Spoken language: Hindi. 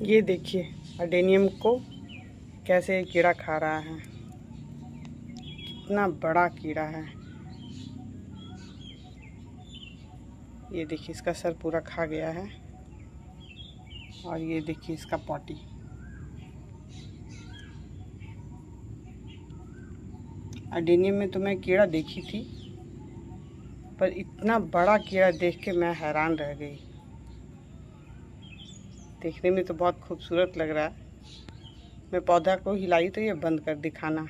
ये देखिए अडेनियम को कैसे कीड़ा खा रहा है। कितना बड़ा कीड़ा है। ये देखिए इसका सर पूरा खा गया है। और ये देखिए इसका पॉटी। अडेनियम में तो मैं कीड़ा देखी थी, पर इतना बड़ा कीड़ा देख के मैं हैरान रह गई। देखने में तो बहुत खूबसूरत लग रहा है। मैं पौधा को हिलाई तो ये बंद कर दिखाना।